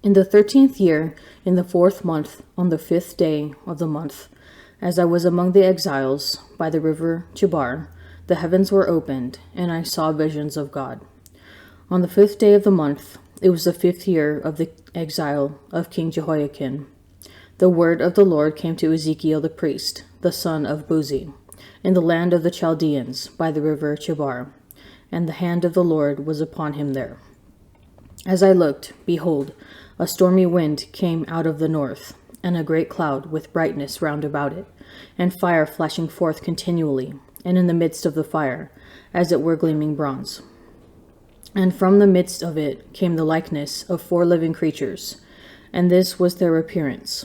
In the 13th year, in the 4th month, on the 5th day of the month, as I was among the exiles by the river Chebar, the heavens were opened, and I saw visions of God. On the 5th day of the month, it was the 5th year of the exile of King Jehoiakim. The word of the Lord came to Ezekiel the priest, the son of Buzi, in the land of the Chaldeans by the river Chebar, and the hand of the Lord was upon him there. As I looked, behold, a stormy wind came out of the north, and a great cloud with brightness round about it, and fire flashing forth continually, and in the midst of the fire, as it were gleaming bronze. And from the midst of it came the likeness of 4 living creatures, and this was their appearance.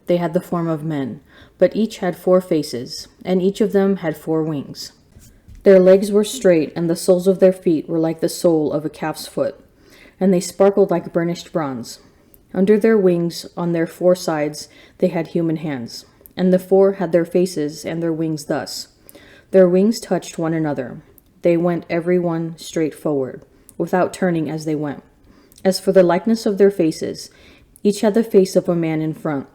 They had the form of men, but each had 4 faces, and each of them had 4 wings. Their legs were straight, and the soles of their feet were like the sole of a calf's foot, and they sparkled like burnished bronze. Under their wings, on their 4 sides, they had human hands, and the 4 had their faces and their wings thus. Their wings touched one another. They went every one straight forward, without turning as they went. As for the likeness of their faces, each had the face of a man in front.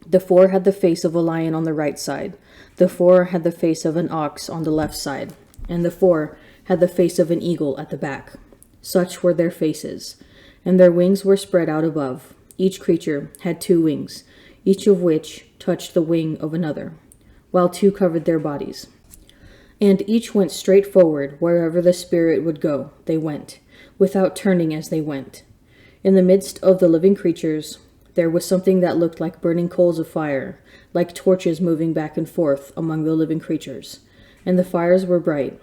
The 4 had the face of a lion on the right side, the 4 had the face of an ox on the left side, and the 4 had the face of an eagle at the back. Such were their faces, and their wings were spread out above. Each creature had 2 wings, each of which touched the wing of another, while 2 covered their bodies. And each went straight forward wherever the Spirit would go, they went, without turning as they went. In the midst of the living creatures, there was something that looked like burning coals of fire, like torches moving back and forth among the living creatures. And the fires were bright,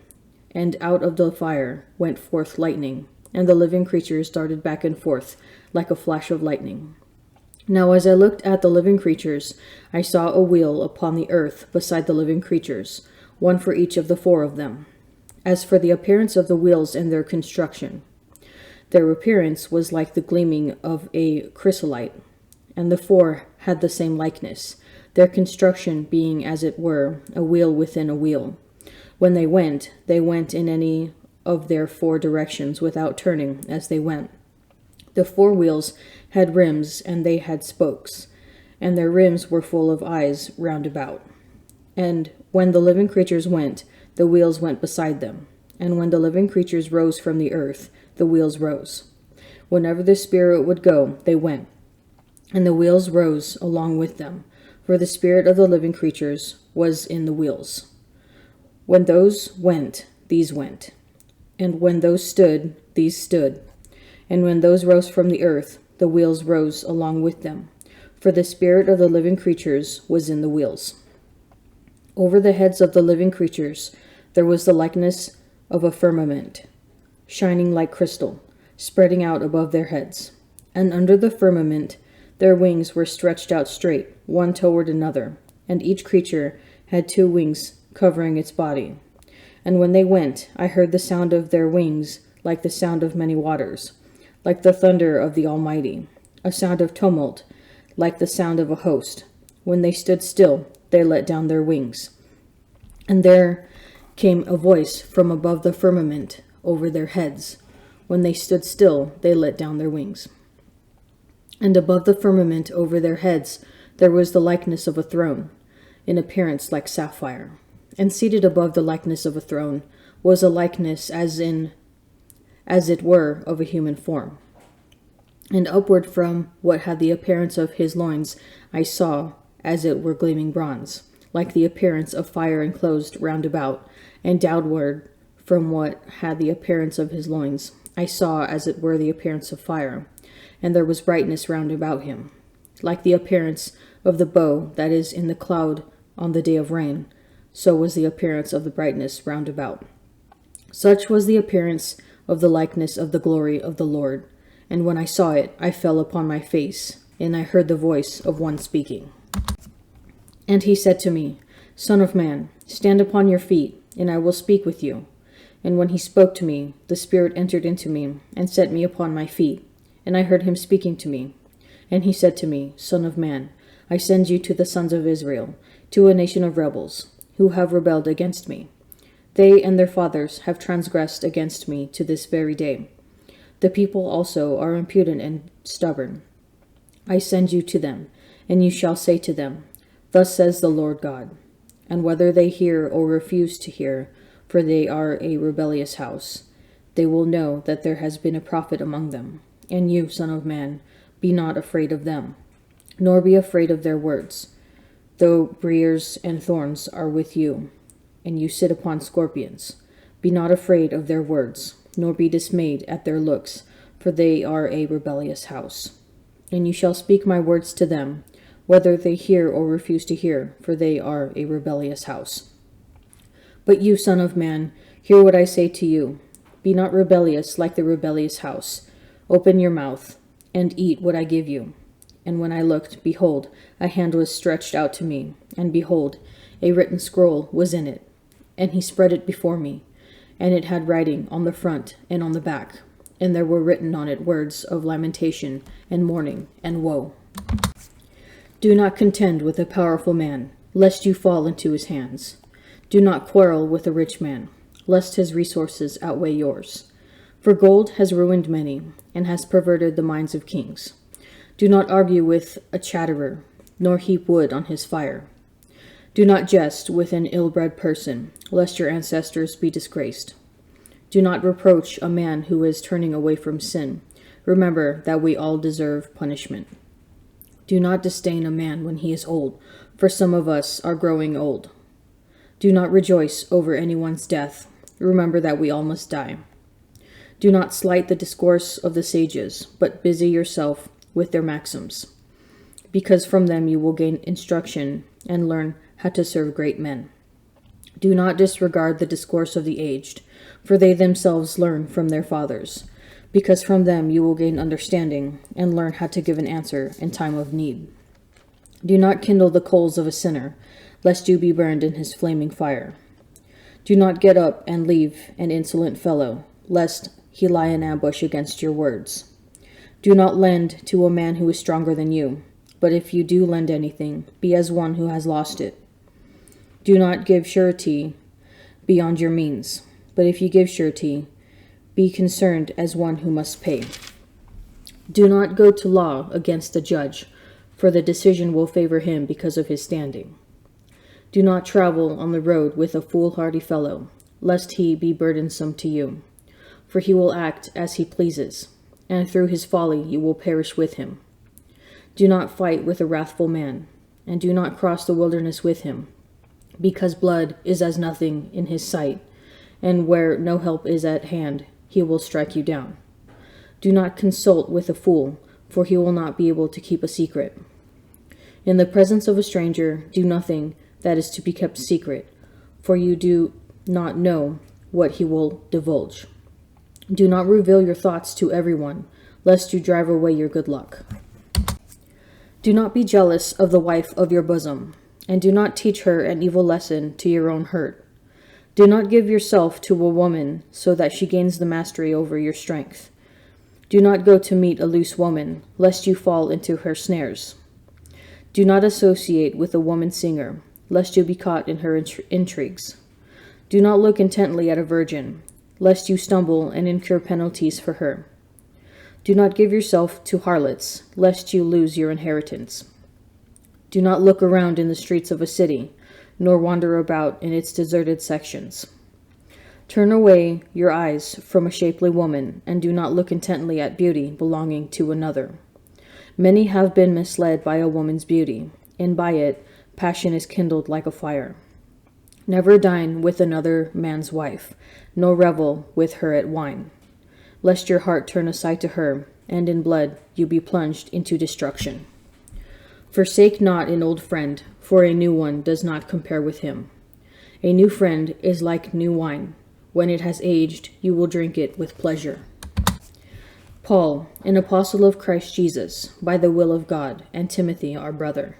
and out of the fire went forth lightning, and the living creatures darted back and forth like a flash of lightning. Now as I looked at the living creatures, I saw a wheel upon the earth beside the living creatures, one for each of the 4 of them. As for the appearance of the wheels and their construction, their appearance was like the gleaming of a chrysolite, and the 4 had the same likeness, their construction being as it were a wheel within a wheel. When they went in any of their 4 directions without turning as they went. The 4 wheels had rims, and they had spokes, and their rims were full of eyes round about. And when the living creatures went, the wheels went beside them. And when the living creatures rose from the earth, the wheels rose. Whenever the Spirit would go, they went, and the wheels rose along with them, for the spirit of the living creatures was in the wheels. When those went, these went. And when those stood, these stood. And when those rose from the earth, the wheels rose along with them, for the spirit of the living creatures was in the wheels. Over the heads of the living creatures there was the likeness of a firmament, shining like crystal, spreading out above their heads. And under the firmament their wings were stretched out straight, one toward another, and each creature had 2 wings covering its body. And when they went, I heard the sound of their wings like the sound of many waters, like the thunder of the Almighty, a sound of tumult, like the sound of a host. When they stood still, they let down their wings. And there came a voice from above the firmament over their heads. When they stood still, they let down their wings. And above the firmament over their heads there was the likeness of a throne, in appearance like sapphire. And seated above the likeness of a throne was a likeness as it were of a human form. And upward from what had the appearance of his loins I saw as it were gleaming bronze, like the appearance of fire enclosed round about, and downward from what had the appearance of his loins I saw as it were the appearance of fire, and there was brightness round about him, like the appearance of the bow that is in the cloud on the day of rain. So was the appearance of the brightness round about. Such was the appearance of the likeness of the glory of the Lord. And when I saw it, I fell upon my face, and I heard the voice of one speaking. And he said to me, Son of man, stand upon your feet, and I will speak with you. And when he spoke to me, the Spirit entered into me, and set me upon my feet, and I heard him speaking to me. And he said to me, Son of man, I send you to the sons of Israel, to a nation of rebels, who have rebelled against me. They and their fathers have transgressed against me to this very day. The people also are impudent and stubborn. I send you to them, and you shall say to them, Thus says the Lord God. And whether they hear or refuse to hear, for they are a rebellious house, they will know that there has been a prophet among them. And you, son of man, be not afraid of them, nor be afraid of their words, though briars and thorns are with you, and you sit upon scorpions. Be not afraid of their words, nor be dismayed at their looks, for they are a rebellious house. And you shall speak my words to them, whether they hear or refuse to hear, for they are a rebellious house. But you, son of man, hear what I say to you. Be not rebellious like the rebellious house. Open your mouth, and eat what I give you. And when I looked, behold, a hand was stretched out to me, and behold, a written scroll was in it. And he spread it before me, and it had writing on the front and on the back, and there were written on it words of lamentation and mourning and woe. Do not contend with a powerful man, lest you fall into his hands. Do not quarrel with a rich man, lest his resources outweigh yours. For gold has ruined many, and has perverted the minds of kings. Do not argue with a chatterer, nor heap wood on his fire. Do not jest with an ill-bred person, lest your ancestors be disgraced. Do not reproach a man who is turning away from sin. Remember that we all deserve punishment. Do not disdain a man when he is old, for some of us are growing old. Do not rejoice over anyone's death. Remember that we all must die. Do not slight the discourse of the sages, but busy yourself with their maxims, because from them you will gain instruction and learn how to serve great men. Do not disregard the discourse of the aged, for they themselves learn from their fathers, because from them you will gain understanding and learn how to give an answer in time of need. Do not kindle the coals of a sinner, lest you be burned in his flaming fire. Do not get up and leave an insolent fellow, lest he lie in ambush against your words. Do not lend to a man who is stronger than you, but if you do lend anything, be as one who has lost it. Do not give surety beyond your means, but if you give surety, be concerned as one who must pay. Do not go to law against a judge, for the decision will favor him because of his standing. Do not travel on the road with a foolhardy fellow, lest he be burdensome to you, for he will act as he pleases, and through his folly you will perish with him. Do not fight with a wrathful man, and do not cross the wilderness with him, because blood is as nothing in his sight, and where no help is at hand, he will strike you down. Do not consult with a fool, for he will not be able to keep a secret. In the presence of a stranger, do nothing that is to be kept secret, for you do not know what he will divulge. Do not reveal your thoughts to everyone, lest you drive away your good luck. Do not be jealous of the wife of your bosom, and do not teach her an evil lesson to your own hurt. Do not give yourself to a woman so that she gains the mastery over your strength. Do not go to meet a loose woman, lest you fall into her snares. Do not associate with a woman singer, lest you be caught in her intrigues. Do not look intently at a virgin, lest you stumble and incur penalties for her. Do not give yourself to harlots, lest you lose your inheritance. Do not look around in the streets of a city, nor wander about in its deserted sections. Turn away your eyes from a shapely woman, and do not look intently at beauty belonging to another. Many have been misled by a woman's beauty, and by it passion is kindled like a fire. Never dine with another man's wife, nor revel with her at wine, lest your heart turn aside to her, and in blood you be plunged into destruction. Forsake not an old friend, for a new one does not compare with him. A new friend is like new wine. When it has aged, you will drink it with pleasure. Paul, an apostle of Christ Jesus, by the will of God, and Timothy, our brother.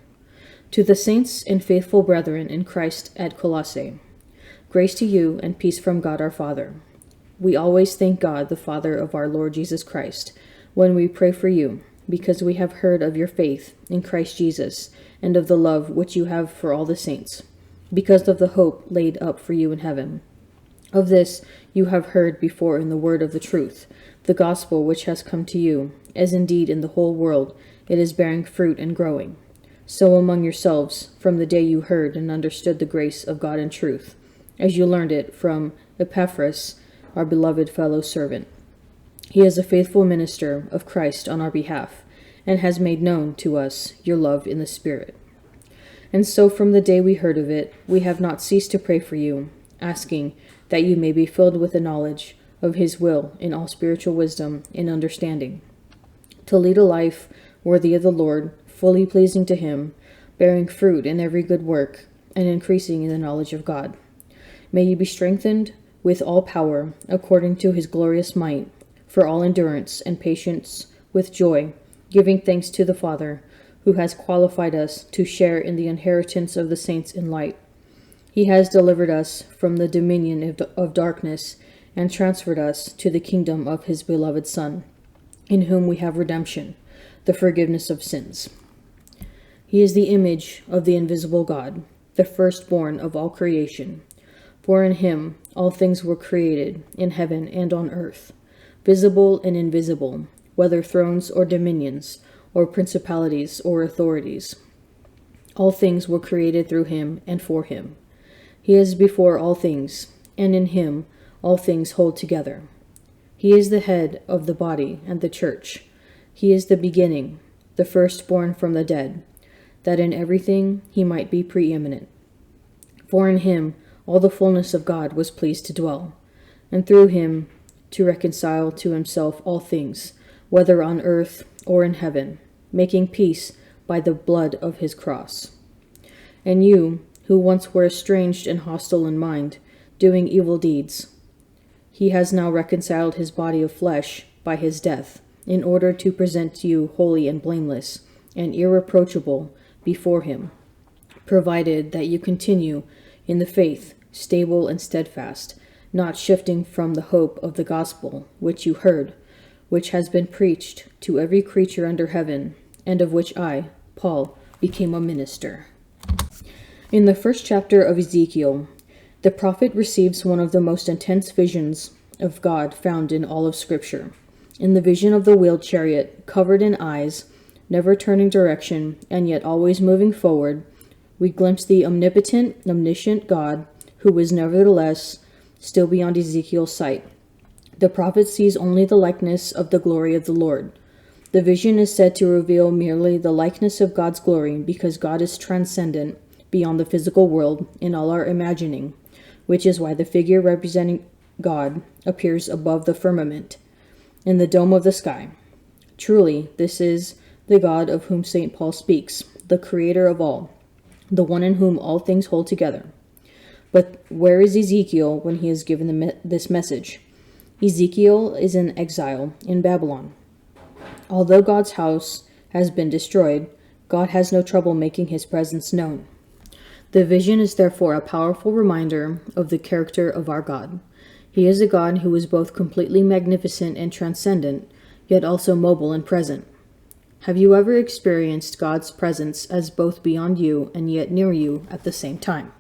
To the saints and faithful brethren in Christ at Colossae, grace to you and peace from God our Father. We always thank God, the Father of our Lord Jesus Christ, when we pray for you, because we have heard of your faith in Christ Jesus, and of the love which you have for all the saints, because of the hope laid up for you in heaven. Of this you have heard before in the word of the truth, the gospel which has come to you, as indeed in the whole world it is bearing fruit and growing. So among yourselves, from the day you heard and understood the grace of God in truth, as you learned it from Epaphras, our beloved fellow servant. He is a faithful minister of Christ on our behalf, and has made known to us your love in the Spirit. And so from the day we heard of it, we have not ceased to pray for you, asking that you may be filled with the knowledge of his will in all spiritual wisdom and understanding, to lead a life worthy of the Lord, fully pleasing to him, bearing fruit in every good work, and increasing in the knowledge of God. May you be strengthened with all power, according to his glorious might, for all endurance and patience with joy, giving thanks to the Father, who has qualified us to share in the inheritance of the saints in light. He has delivered us from the dominion of darkness and transferred us to the kingdom of his beloved Son, in whom we have redemption, the forgiveness of sins. He is the image of the invisible God, the firstborn of all creation. For in him all things were created, in heaven and on earth, visible and invisible, whether thrones or dominions, or principalities or authorities. All things were created through him and for him. He is before all things, and in him all things hold together. He is the head of the body and the church. He is the beginning, the firstborn from the dead, that in everything he might be preeminent. For in him all the fullness of God was pleased to dwell, and through him to reconcile to himself all things, whether on earth or in heaven, making peace by the blood of his cross. And you, who once were estranged and hostile in mind, doing evil deeds, he has now reconciled his body of flesh by his death, in order to present you holy and blameless and irreproachable before him, provided that you continue in the faith, stable and steadfast, not shifting from the hope of the gospel which you heard, which has been preached to every creature under heaven, and of which I, Paul, became a minister. In the first chapter of Ezekiel, the prophet receives one of the most intense visions of God found in all of Scripture. In the vision of the wheeled chariot, covered in eyes, never turning direction, and yet always moving forward, we glimpse the omnipotent, omniscient God, who is nevertheless still beyond Ezekiel's sight. The prophet sees only the likeness of the glory of the Lord. The vision is said to reveal merely the likeness of God's glory, because God is transcendent beyond the physical world in all our imagining, which is why the figure representing God appears above the firmament, in the dome of the sky. Truly, this is the God of whom St. Paul speaks, the creator of all, the one in whom all things hold together. But where is Ezekiel when he is given this message? Ezekiel is in exile in Babylon. Although God's house has been destroyed, God has no trouble making his presence known. The vision is therefore a powerful reminder of the character of our God. He is a God who is both completely magnificent and transcendent, yet also mobile and present. Have you ever experienced God's presence as both beyond you and yet near you at the same time?